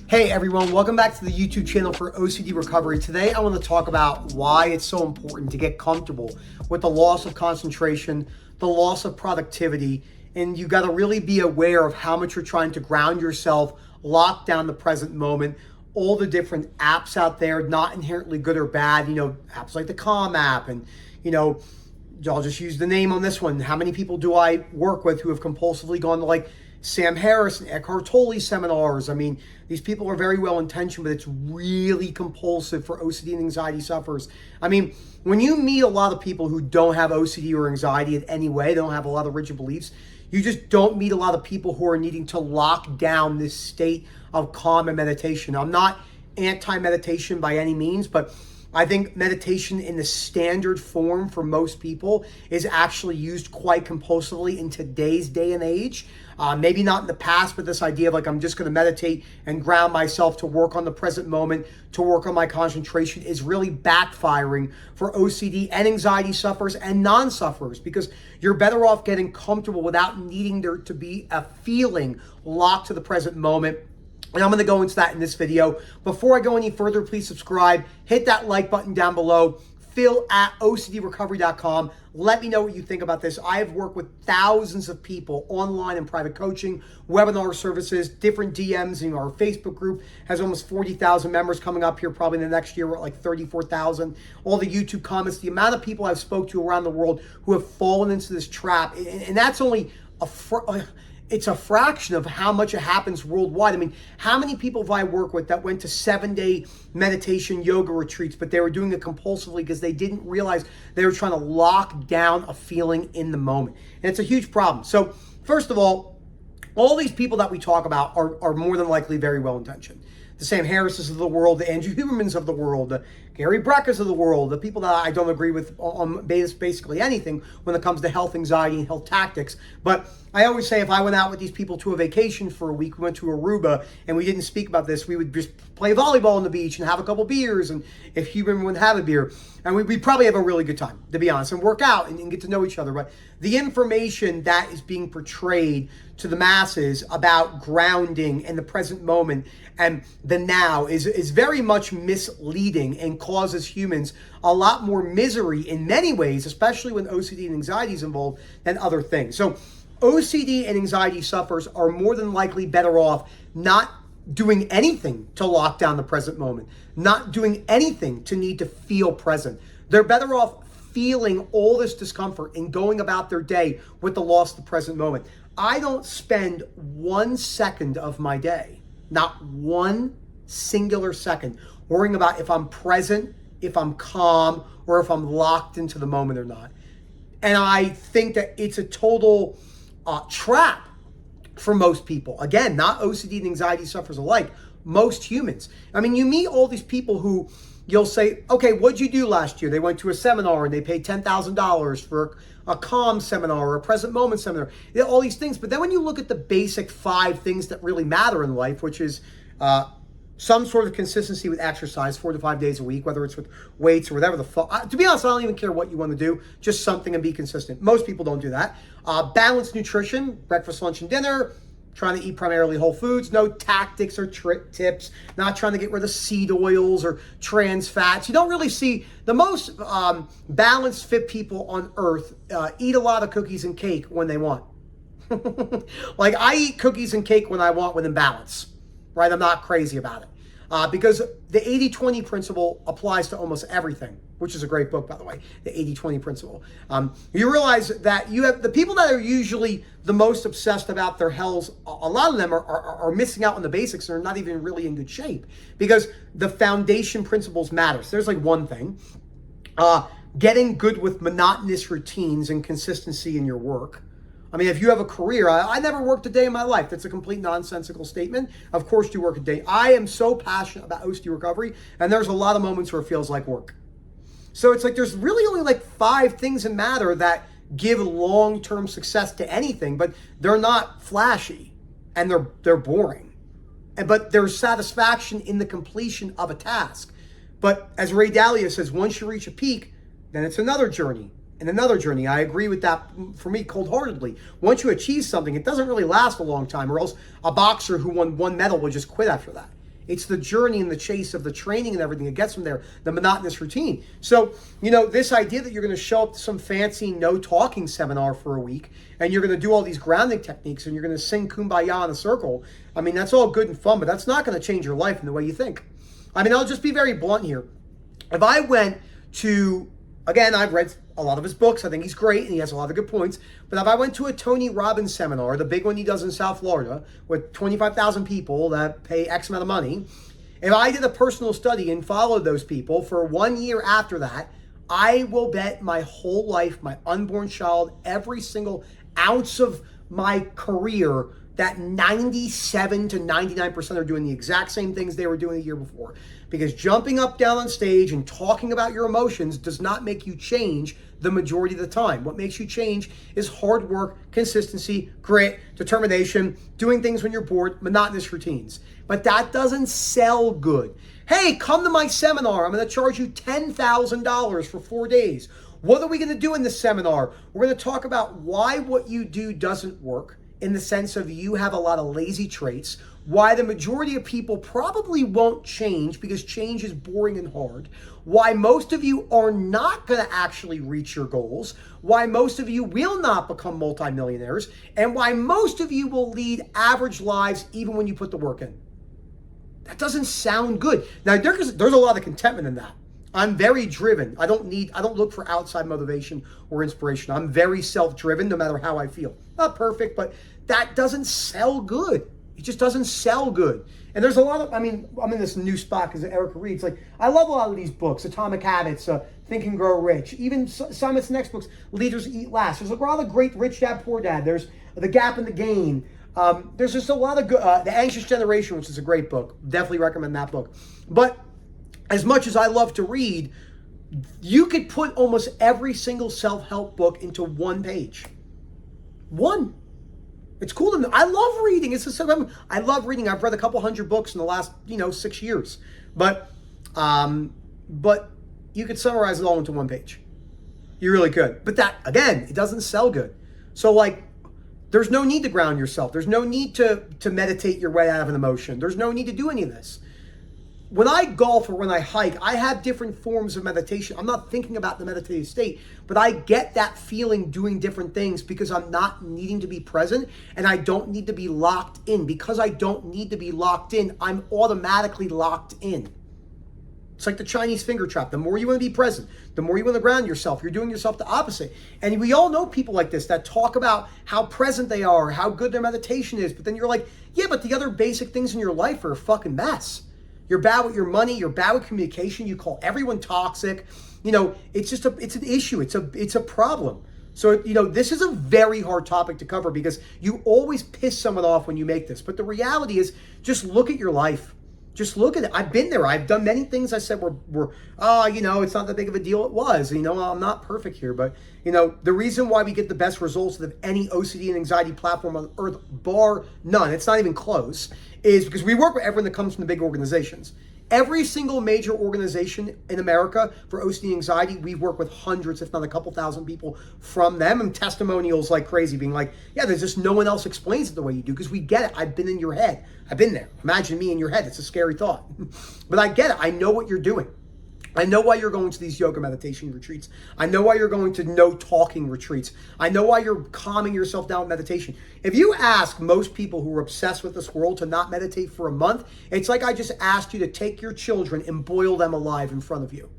Hey everyone, welcome back to the YouTube channel for OCD Recovery. Today I want to talk about why it's so important to get comfortable with the loss of concentration, the loss of productivity, and you got to really be aware of how much you're trying to ground yourself, lock down the present moment, all the different apps out there, not inherently good or bad, apps like the Calm app and, I'll just use the name on this one. How many people do I work with who have compulsively gone to like Sam Harris and Eckhart Tolle seminars? I mean, these people are very well intentioned, but it's really compulsive for OCD and anxiety sufferers. I mean, when you meet a lot of people who don't have OCD or anxiety in any way, they don't have a lot of rigid beliefs, you just don't meet a lot of people who are needing to lock down this state of calm and meditation. I'm not anti-meditation by any means, but I think meditation in the standard form for most people is actually used quite compulsively in today's day and age. Maybe not in the past, but this idea of like, I'm just going to meditate and ground myself to work on the present moment, to work on my concentration is really backfiring for OCD and anxiety sufferers and non-sufferers, because you're better off getting comfortable without needing there to be a feeling locked to the present moment. And I'm going to go into that in this video. Before I go any further, please subscribe, hit that like button down below, phil@ocdrecovery.com. Let me know what you think about this. I have worked with thousands of people online in private coaching, webinar services, different DMs. Our Facebook group has almost 40,000 members coming up here probably in the next year. We're at like 34,000. All the YouTube comments, the amount of people I've spoke to around the world who have fallen into this trap. And that's only it's a fraction of how much it happens worldwide. I mean, how many people have I worked with that went to 7-day meditation yoga retreats, but they were doing it compulsively because they didn't realize they were trying to lock down a feeling in the moment. And it's a huge problem. So first of all these people that we talk about are more than likely very well-intentioned. The Sam Harrises of the world, the Andrew Hubermans of the world, the Gary Breckers of the world, the people that I don't agree with on basically anything when it comes to health, anxiety, and health tactics. But I always say if I went out with these people to a vacation for a week, we went to Aruba, and we didn't speak about this, we would just play volleyball on the beach and have a couple beers, and if Huberman would have a beer, and we'd probably have a really good time, to be honest, and work out and get to know each other. But the information that is being portrayed to the masses about grounding in the present moment and the now is very much misleading and causes humans a lot more misery in many ways, especially when OCD and anxiety is involved, than other things. So OCD and anxiety sufferers are more than likely better off not doing anything to lock down the present moment, not doing anything to need to feel present. They're better off feeling all this discomfort and going about their day with the loss of the present moment. I don't spend 1 second of my day, not one singular second, worrying about if I'm present, if I'm calm, or if I'm locked into the moment or not. And I think that it's a total trap for most people. Again, not OCD and anxiety sufferers alike, most humans. I mean, you meet all these people who you'll say, okay, what'd you do last year? They went to a seminar and they paid $10,000 for a calm seminar or a present moment seminar, all these things. But then when you look at the basic 5 things that really matter in life, which is some sort of consistency with exercise 4 to 5 days a week, whether it's with weights or whatever the fuck. To be honest, I don't even care what you want to do, just something and be consistent. Most people don't do that. Balanced nutrition, breakfast, lunch, and dinner. Trying to eat primarily whole foods, no tactics or tips, not trying to get rid of seed oils or trans fats. You don't really see the most balanced, fit people on earth eat a lot of cookies and cake when they want. Like I eat cookies and cake when I want within balance, right? I'm not crazy about it. Because the 80-20 principle applies to almost everything, which is a great book, by the way, the 80-20 principle. You realize that you have the people that are usually the most obsessed about their health, a lot of them are missing out on the basics and are not even really in good shape because the foundation principles matter. So there's like one thing, getting good with monotonous routines and consistency in your work. I mean, if you have a career, I never worked a day in my life. That's a complete nonsensical statement. Of course you work a day. I am so passionate about OCD recovery, and there's a lot of moments where it feels like work. So it's like there's really only like 5 things that matter that give long-term success to anything, but they're not flashy and they're boring. But there's satisfaction in the completion of a task. But as Ray Dalio says, once you reach a peak, then it's another journey. And another journey. I agree with that for me cold-heartedly. Once you achieve something, it doesn't really last a long time, or else a boxer who won 1 medal would just quit after that. It's the journey and the chase of the training and everything that gets them there, the monotonous routine. So, you know, this idea that you're going to show up to some fancy no talking seminar for a week and you're going to do all these grounding techniques and you're going to sing Kumbaya in a circle, I mean, that's all good and fun, but that's not going to change your life in the way you think. I mean, I'll just be very blunt here. If I went to, again, I've read a lot of his books. I think he's great and he has a lot of good points. But if I went to a Tony Robbins seminar, the big one he does in South Florida with 25,000 people that pay X amount of money, if I did a personal study and followed those people for 1 year after that, I will bet my whole life, my unborn child, every single ounce of my career that 97 to 99% are doing the exact same things they were doing the year before. Because jumping up, down on stage and talking about your emotions does not make you change the majority of the time. What makes you change is hard work, consistency, grit, determination, doing things when you're bored, monotonous routines. But that doesn't sell good. Hey, come to my seminar. I'm going to charge you $10,000 for 4 days. What are we going to do in this seminar? We're going to talk about why what you do doesn't work, in the sense of you have a lot of lazy traits, why the majority of people probably won't change because change is boring and hard, why most of you are not going to actually reach your goals, why most of you will not become multimillionaires, and why most of you will lead average lives even when you put the work in. That doesn't sound good. Now, there's a lot of contentment in that. I'm very driven. I don't look for outside motivation or inspiration. I'm very self-driven no matter how I feel. Not perfect, but that doesn't sell good. It just doesn't sell good. And there's a lot of, I mean, I'm in this new spot because Erica reads. Like, I love a lot of these books, Atomic Habits, Think and Grow Rich, even Simon's next books, Leaders Eat Last. There's a lot of great Rich Dad, Poor Dad. There's The Gap and the Gain. There's just a lot of good, The Anxious Generation, which is a great book. Definitely recommend that book. But as much as I love to read, you could put almost every single self-help book into one page. One. It's cool to know. I love reading. I love reading. I've read a couple hundred books in the last, 6 years. But you could summarize it all into one page. You really could. But that, again, it doesn't sell good. So, like, there's no need to ground yourself. There's no need to meditate your way out of an emotion. There's no need to do any of this. When I golf or when I hike, I have different forms of meditation. I'm not thinking about the meditative state, but I get that feeling doing different things because I'm not needing to be present and I don't need to be locked in. Because I don't need to be locked in, I'm automatically locked in. It's like the Chinese finger trap. The more you want to be present, the more you want to ground yourself, you're doing yourself the opposite. And we all know people like this that talk about how present they are, how good their meditation is, but then you're like, yeah, but the other basic things in your life are a fucking mess. You're bad with your money. You're bad with communication. You call everyone toxic. It's an issue. It's a problem. So, this is a very hard topic to cover because you always piss someone off when you make this. But the reality is, just look at your life. Just look at it. I've been there. I've done many things I said were it's not that big of a deal. It was. I'm not perfect here. But, the reason why we get the best results of any OCD and anxiety platform on earth, bar none, it's not even close, is because we work with everyone that comes from the big organizations. Every single major organization in America for OCD and anxiety, we work with hundreds, if not a couple thousand people from them, and testimonials like crazy, being like, yeah, there's just no one else explains it the way you do, because we get it. I've been in your head. I've been there. Imagine me in your head. It's a scary thought. But I get it. I know what you're doing. I know why you're going to these yoga meditation retreats. I know why you're going to no talking retreats. I know why you're calming yourself down with meditation. If you ask most people who are obsessed with this world to not meditate for a month, it's like I just asked you to take your children and boil them alive in front of you.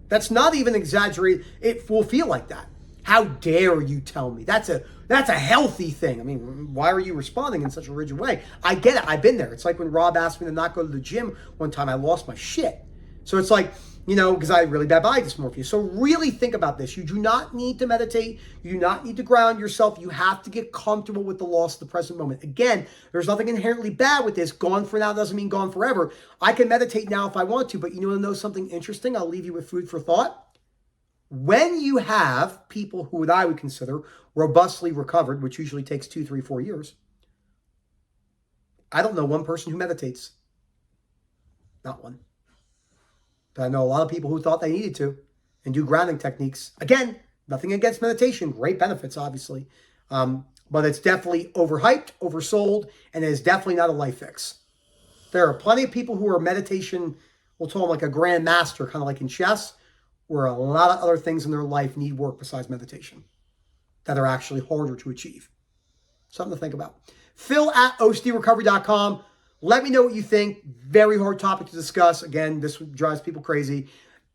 That's not even exaggerated. It will feel like that. How dare you tell me? That's a healthy thing. I mean, why are you responding in such a rigid way? I get it. I've been there. It's like when Rob asked me to not go to the gym one time, I lost my shit. So it's like, because I had really bad body dysmorphia. So really think about this. You do not need to meditate. You do not need to ground yourself. You have to get comfortable with the loss of the present moment. Again, there's nothing inherently bad with this. Gone for now doesn't mean gone forever. I can meditate now if I want to, but you want to know something interesting? I'll leave you with food for thought. When you have people who I would consider robustly recovered, which usually takes 2, 3, 4 years, I don't know one person who meditates. Not one. But I know a lot of people who thought they needed to and do grounding techniques. Again, nothing against meditation. Great benefits, obviously. But it's definitely overhyped, oversold, and it is definitely not a life fix. There are plenty of people who are meditation, we'll call them like a grandmaster, kind of like in chess, where a lot of other things in their life need work besides meditation that are actually harder to achieve. Something to think about. Phil@OCDrecovery.com. Let me know what you think. Very hard topic to discuss. Again, this drives people crazy.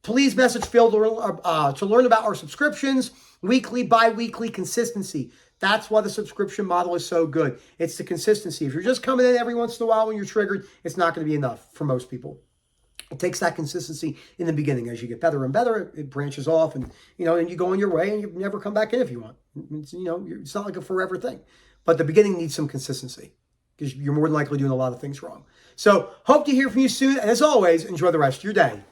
Please message Phil to learn about our subscriptions, weekly, bi-weekly, consistency. That's why the subscription model is so good. It's the consistency. If you're just coming in every once in a while when you're triggered, it's not going to be enough for most people. It takes that consistency in the beginning. As you get better and better, it branches off, and and you go on your way, and you never come back in if you want. It's not like a forever thing. But the beginning needs some consistency because you're more than likely doing a lot of things wrong. So hope to hear from you soon. And as always, enjoy the rest of your day.